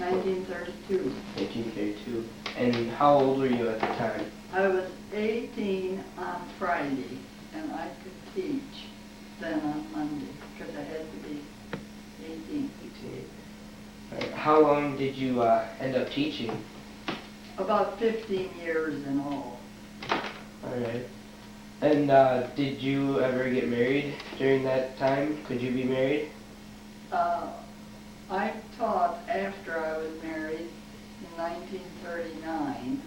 1932. 1932. And how old were you at the time? I was 18 on Friday, and I could teach then on Monday, because I had to be 18. 18. All right. How long did you end up teaching? About 15 years in all. All right. And did you ever get married during that time? Could you be married? I taught after I was married in 1939,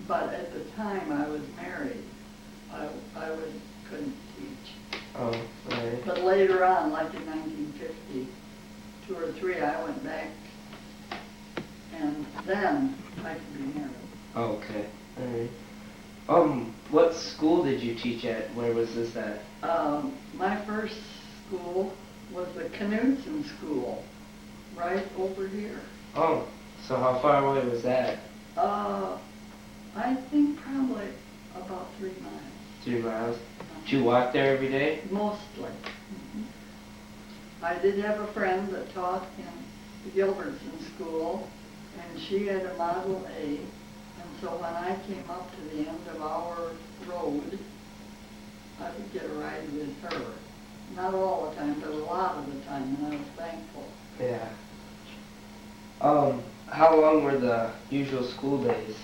but at the time I was married, couldn't teach. Oh, right. But later on, like in 1950, 2 or 3, I went back, and then I could be married. Oh, okay. All right. What school did you teach at? Where was this at? My first school was the Knudsen School, right over here. Oh, so how far away was that? I think probably about 3 miles. 3 miles. Did you walk there every day? Mostly. I did have a friend that taught in the Gilbertson School, and she had a Model A, and so when I came up to the end of our road, I would get a ride with her. Not all the time, but a lot of the time, and I was thankful. Yeah. How long were the usual school days?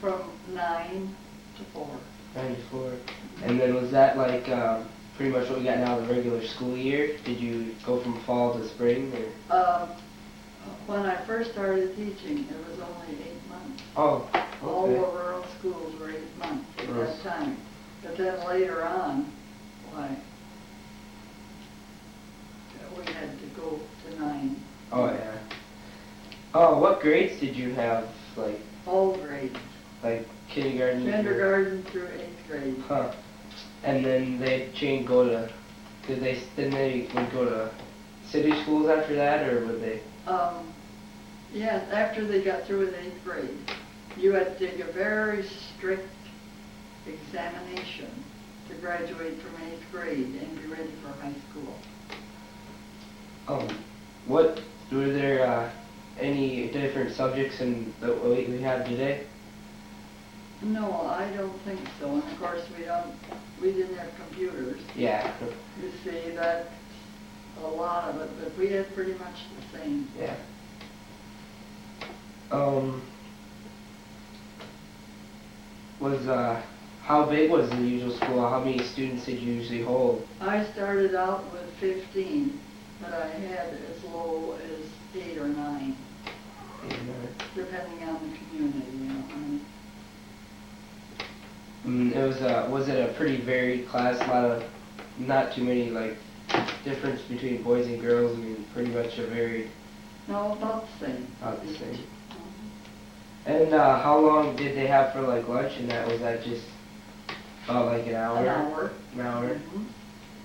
From 9 to 4. 9 to 4. And then was that like pretty much what we got now, the regular school year? Did you go from fall to spring? Or? When I first started teaching, it was only 8 months. Oh, okay. All the rural schools were 8 months at that time. But then later on, why, we had to go to 9. Oh, yeah. Oh, what grades did you have? Like all grades. Like kindergarten? Kindergarten through 8th grade. Huh. And then they go to, then they would go to city schools after that, or would they? Yes, after they got through with 8th grade, you had to take a very strict examination to graduate from 8th grade and be ready for high school. What were there any different subjects in what we have today? No, I don't think so. And of course, we didn't have computers. Yeah. You see, that's a lot of it, but we had pretty much the same. Yeah. How big was the usual school? How many students did you usually hold? I started out with 15, but I had as low as 8 or 9. 8 or 9. Depending on the community, you know. Was it a pretty varied class? Not too many like difference between boys and girls. I mean, pretty much a varied. No, about the same. About the same. And how long did they have for like lunch? And was that just about like an hour? An hour. An hour.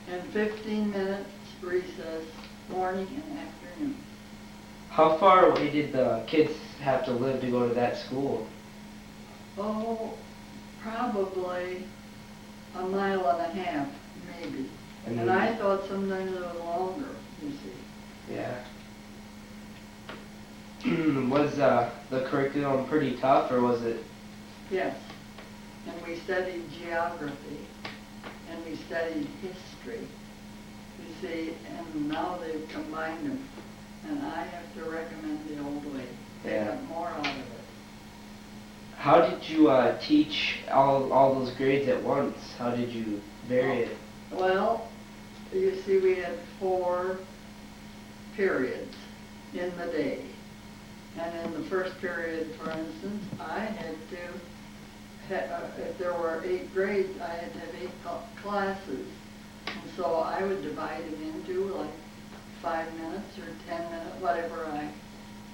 And 15 minutes recess, morning and afternoon. How far away did the kids have to live to go to that school? Oh, probably a mile and a half, maybe. And I thought sometimes it was longer, you see. Yeah. Was the curriculum pretty tough, or was it? Yes. And we studied geography, and we studied history, you see, and now they've combined them. And I have to recommend the old way. They got more out of it. How did you teach all those grades at once? How did you vary it? Well, you see, we had 4 periods in the day. And in the first period, for instance, I had to, if there were 8 grades, I had to have 8 classes. And so I would divide them into like 5 minutes or 10 minutes, whatever I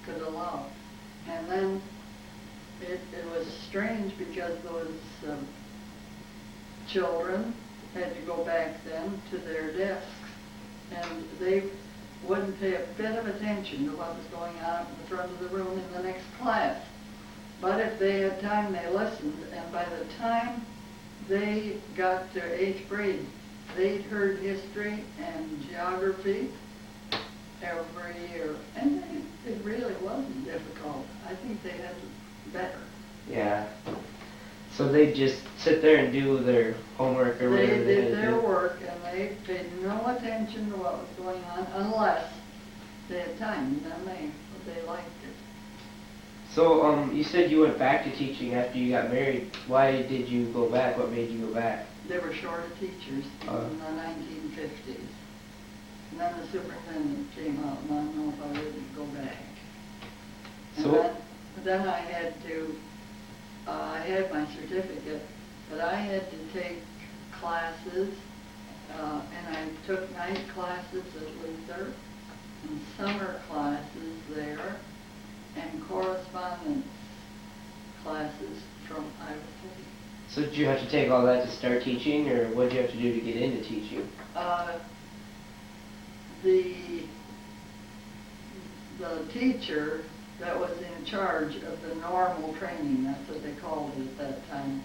could allow. And then it was strange because those children had to go back then to their desks, and they wouldn't pay a bit of attention to what was going on in the front of the room in the next class. But if they had time, they listened, and by the time they got to 8th grade, they'd heard history and geography every year, and they really So they just sit there and do their homework or They whatever they had did to their do? work and they paid no attention to what was going on unless they had time, and then they liked it. So, you said you went back to teaching after you got married. Why did you go back? What made you go back? They were short of teachers in the 1950s. And then the superintendent came out and I don't know if I would go back. And So- then I had to, I had my certificate, but I had to take classes, and I took night classes at Luther and summer classes there and correspondence classes from Iowa City. So did you have to take all that to start teaching, or what did you have to do to get into teaching? The teacher that was in charge of the normal training, that's what they called it at that time,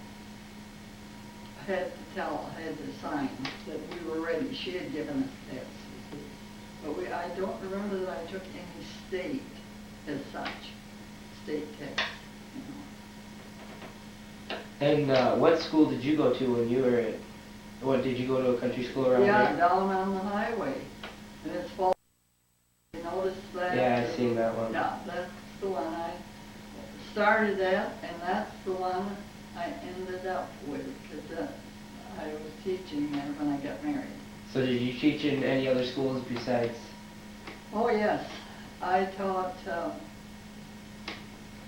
had to sign that we were ready. She had given us tests, you see. But I don't remember that I took any state as such, state tests, you know. And what school did you go to when you were at, what, did you go to a country school around Yeah, there? down on the highway, and it's fall. You notice that? Yeah, I seen that one. Yeah, that's the one I started at, and that's the one I ended up with, because I was teaching there when I got married. So did you teach in any other schools besides? Oh, yes, I taught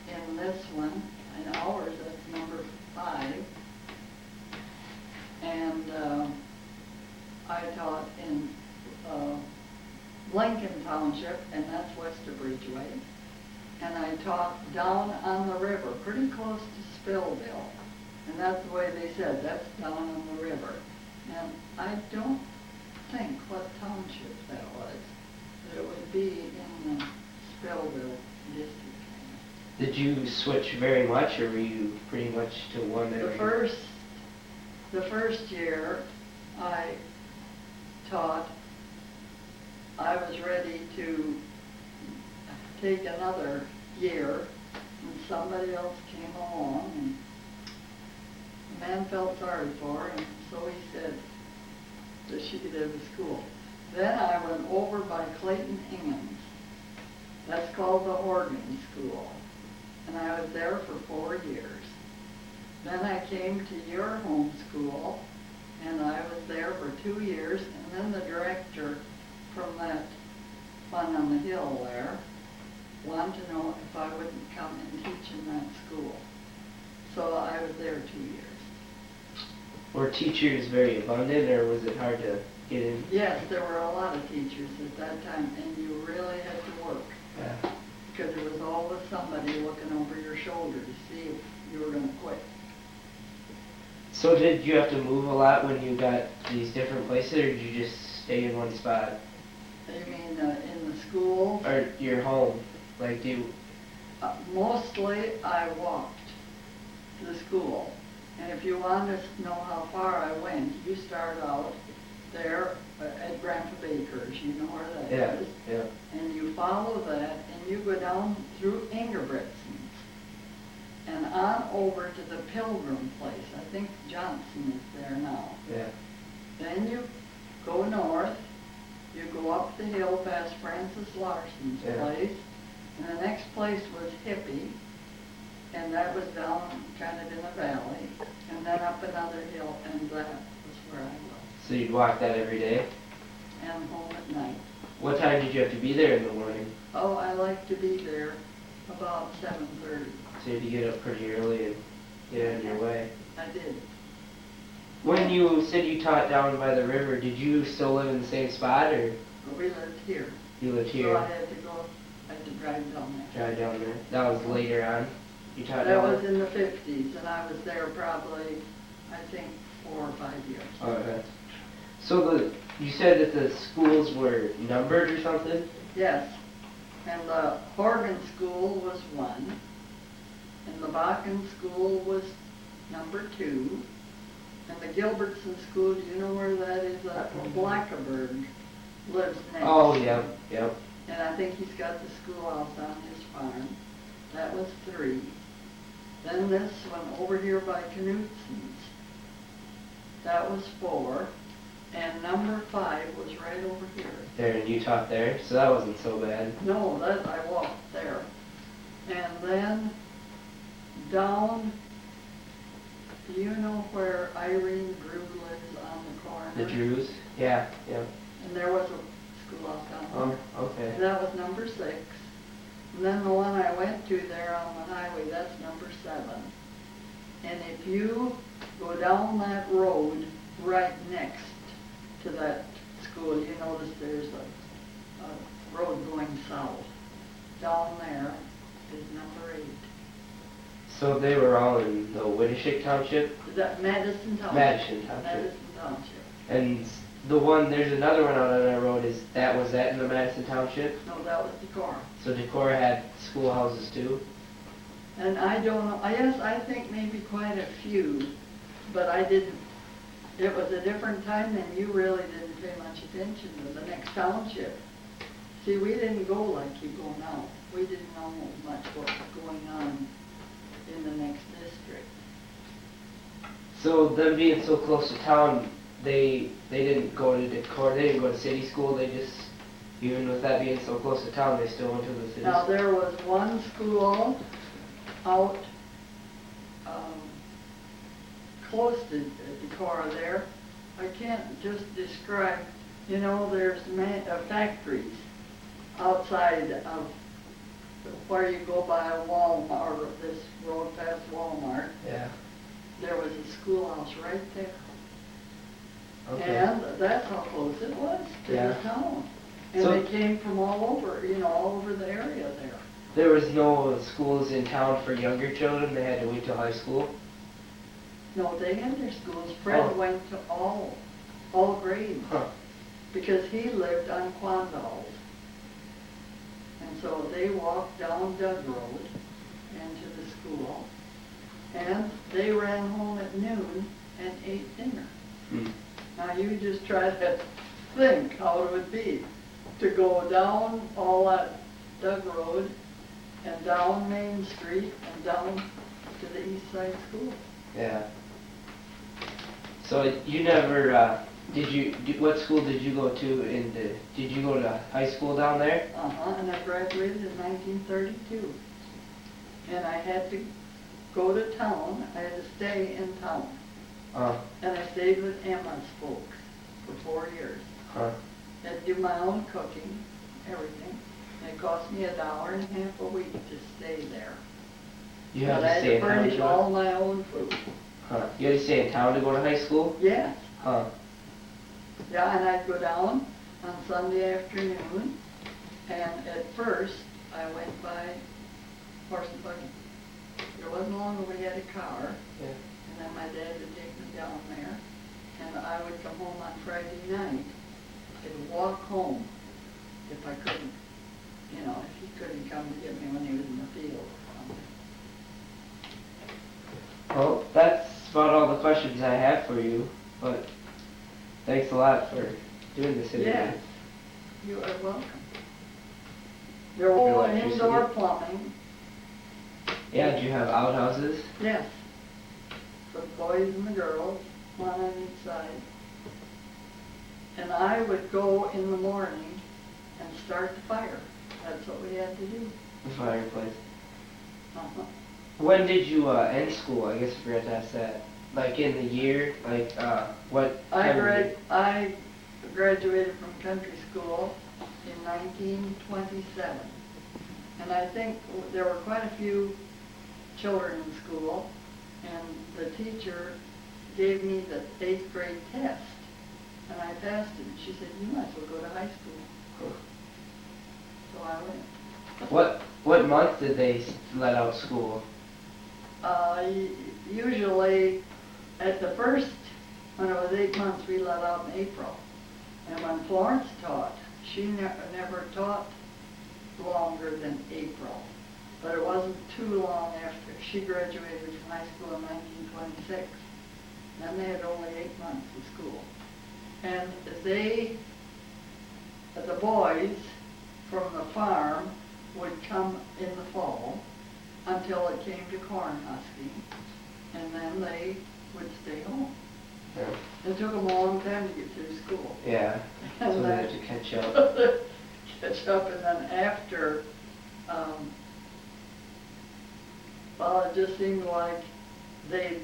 in this one, in ours, that's number 5, and I taught in Lincoln Township, and that's west of Bridgeway. And I taught down on the river, pretty close to Spillville. And that's the way they said, that's down on the river. And I don't think what township that was, but it would be in the Spillville district. Did you switch very much, or were you pretty much to one The every? first year I taught, I was ready to take another year, and somebody else came along, and the man felt sorry for her, and so he said that she could have the school. Then I went over by Clayton Inghams. That's called the Horgan School, and I was there for 4 years. Then I came to your home school, and I was there for 2 years, and then the director from that one on the hill there wanted to know if I wouldn't come and teach in that school. So I was there 2 years. Were teachers very abundant, or was it hard to get in? Yes, there were a lot of teachers at that time, and you really had to work, Yeah. because there was always somebody looking over your shoulder to see if you were going to quit. So did you have to move a lot when you got these different places, or did you just stay in one spot? You mean in the school? Or your home? Like, do you... Mostly I walked to the school. And if you want to know how far I went, you start out there at Grandpa Baker's, you know where that Yeah, is. yeah. And you follow that, and you go down through Ingebrigtsen's and on over to the Pilgrim place. I think Johnson is there now. Yeah. Then you go north, you go up the hill past Francis Larson's Yeah. place, and the next place was Hippie, and that was down kind of in a valley, and then up another hill, and that was where I was, So you'd walk that every day? and home at night. What time did you have to be there in the morning? Oh, I like to be there about 7:30. So you had to get up pretty early and get on your way. I did. When you said you taught down by the river, did you still live in the same spot, or But we lived here. you lived So here? I had to drive down there. Drive down there. That was later on. You taught That down was there? in the 50s, and I was there probably, I think, 4 or 5 years. Oh, okay. So you said that the schools were numbered or something? Yes, and the Horgan School was 1, and the Bakken School was number 2, and the Gilbertson School, do you know where that is? Blackaberg lives next. Oh, yeah, yep. And I think he's got the schoolhouse on his farm. That was 3. Then this one over here by Knutson's, that was 4. And number 5 was right over here. There, and you taught there, so that wasn't so bad. No, that I walked there. And then down, do you know where Irene Drew lives on the corner? The Drews? Yeah, yeah. And there was a schoolhouse down there. Oh, okay. And that was number 6. And then the one I went to there on the highway, that's number 7. And if you go down that road right next to that school, you notice there's a road going south. Down there is number 8. So they were all in the Winnishik Township? Is that Madison Township? Madison Township. Madison Township. And the one, there's another one out on that road, was that in the Madison Township? No, that was Decorah. So Decorah had schoolhouses too? And I don't know, yes, I think maybe quite a few, but I didn't, it was a different time then, you really didn't pay much attention to the next township. See, we didn't go like you go now. We didn't know much what was going on in the next district. So them being so close to town, they didn't go to Decorah, they didn't go to city school, they just, even with that being so close to town, they still went to the city Now, school? there was one school out close to Decorah there. I can't just describe, you know, there's factories outside of where you go by a Walmart, or this road past Walmart. Yeah. There was a schoolhouse right there. Okay. And that's how close it was to Yeah. the town. And So- they came from all over, you know, all over the area there. There was no schools in town for younger children, they had to wait till high school? No, they had their schools. Fred Oh. went to all grades, Huh. because he lived on Quandals. And so they walked down Doug Road and to the school, and they ran home at noon and ate dinner. Hmm. Now you just try to think how it would be to go down all that Doug Road and down Main Street and down to the East Side School. Yeah. So you never, what school did you go to did you go to high school down there? And I graduated in 1932. And I had to go to town, I had to stay in town. And I stayed with Emma's folks for 4 years. Huh. Had to do my own cooking, everything. And it cost me $1.50 a week to stay there. You had But I to had stay to in town furnish to all go? my own food. Huh. You had to stay in town to go to high school? Yes. Huh. Yeah, and I'd go down on Sunday afternoon, and at first, I went by horse and buggy. It wasn't long when we had a car, Yeah. and then my dad would take me down there, and I would come home on Friday night. I'd walk home if I couldn't, you know, if he couldn't come to get me when he was in the field or something. Well, that's about all the questions I have for you, but thanks a lot for doing this interview. Yes, you are welcome. There were all Electricity. indoor plumbing. Yeah, do you have outhouses? Yes. For the boys and the girls, one on each side. And I would go in the morning and start the fire. That's what we had to do. The fireplace. Uh-huh. When did you end school? I guess I forgot to ask that. Like in the year? Like, what time of year? I graduated from country school in 1927. And I think there were quite a few children in school, and the teacher gave me the 8th grade test, and I passed it. And she said, "You might as well go to high school." So I went. What month did they let out school? Usually, at the first, when it was 8 months, we let out in April. And when Florence taught, she never taught longer than April. But it wasn't too long after. She graduated from high school in 1926. Then they had only 8 months of school. And the boys from the farm would come in the fall until it came to corn husking, and then they would stay home. Yeah. It took them a long time to get through school. Yeah. And So they then- have to catch up. catch up, and then after, well, it just seemed like they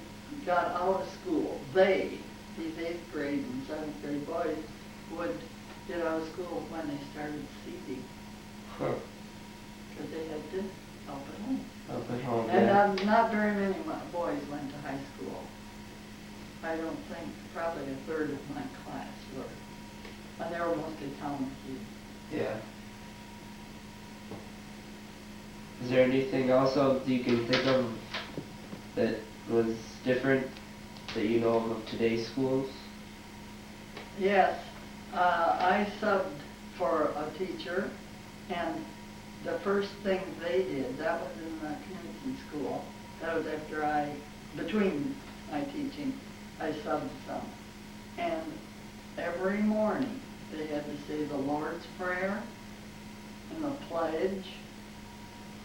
got out of school. They, these 8th grade and 7th grade boys, would get out of school when they started seeding, Huh. because they had to help at home. Up at home, And yeah. not very many boys went to high school. I don't think, probably a third of my class were. And they were mostly town kids. Yeah. Is there anything else that you can think of that was different that you know of today's schools? Yes, I subbed for a teacher, and the first thing they did, that was in the Knudsen school. That was after between my teaching, I subbed some. And every morning, they had to say the Lord's Prayer and the pledge,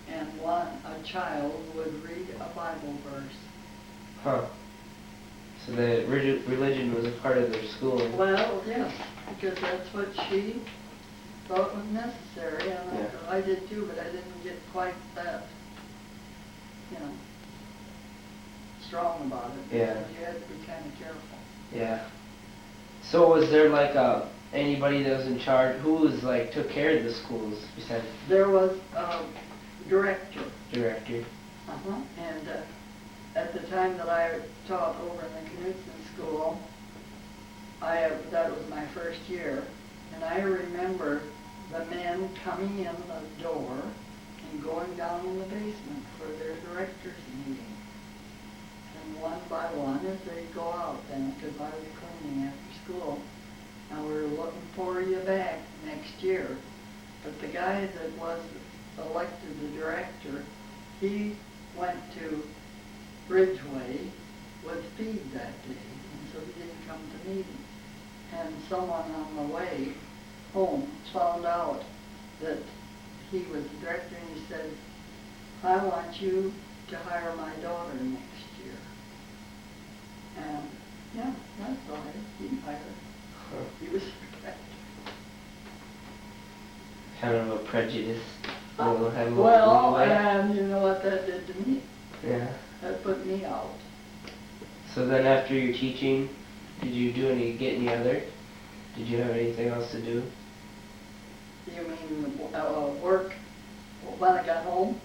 and a child would read a Bible verse. Huh. So the religion was a part of their schooling. Well, yes, because that's what she thought was necessary, and Yeah. I did too, but I didn't get quite that, strong about it. Yeah. Because you had to be kind of careful. Yeah. So was there like anybody that was in charge, who was like took care of the schools besides There was a director, director? and at the time that I taught over in the Knudsen school, that was my first year, and I remember the men coming in the door and going down in the basement for their director's meeting. And one by one, as they go out then, because I was cleaning after school, and we were looking for you back next year. But the guy that was elected the director, he went to Ridgeway with feed that day, and so he didn't come to meetings. And someone on the way home found out that he was the director, and he said, I want you to hire my daughter next year. And, yeah, that's all right, he hired her. Huh. He was the director. Kind of a prejudice. Had a little Well, leeway. and you know what that did to me? Yeah. That put me out. So then after your teaching, did you get any other? Did you have anything else to do? You mean work when I got home?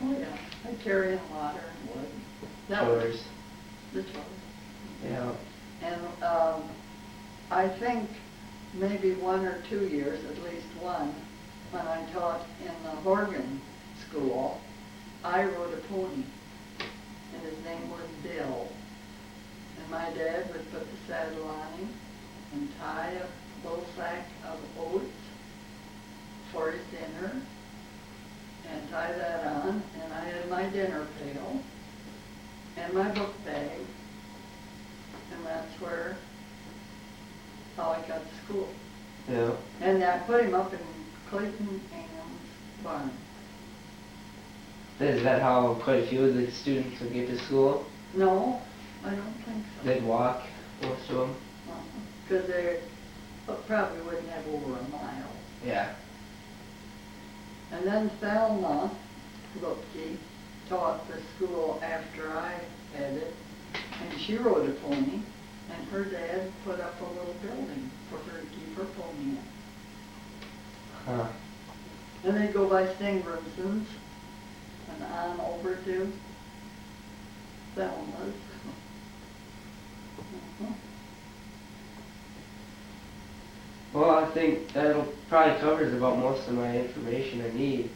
Oh, yeah. I carry in water and wood. That was Chores. the chores. Yeah. And I think maybe 1 or 2 years, at least one, when I taught in the Horgan school, I rode a pony, and his name was Bill. And my dad would put the saddle on him and tie a little sack of oats for his dinner, and tie that on, and I had my dinner pail and my book bag, and that's how I got to school. Yeah. And I put him up in Clayton Am's barn. Is that how quite a few of the students would get to school? No, I don't think so. They'd walk, most of them? Because they probably wouldn't have over a mile. Yeah. And then Thelma Lupke taught the school after I had it, and she rode a pony, and her dad put up a little building for her to keep her pony in. Huh. And they'd go by Stingramson's and on over to Thelma's. Well, I think that'll probably covers about most of my information I need.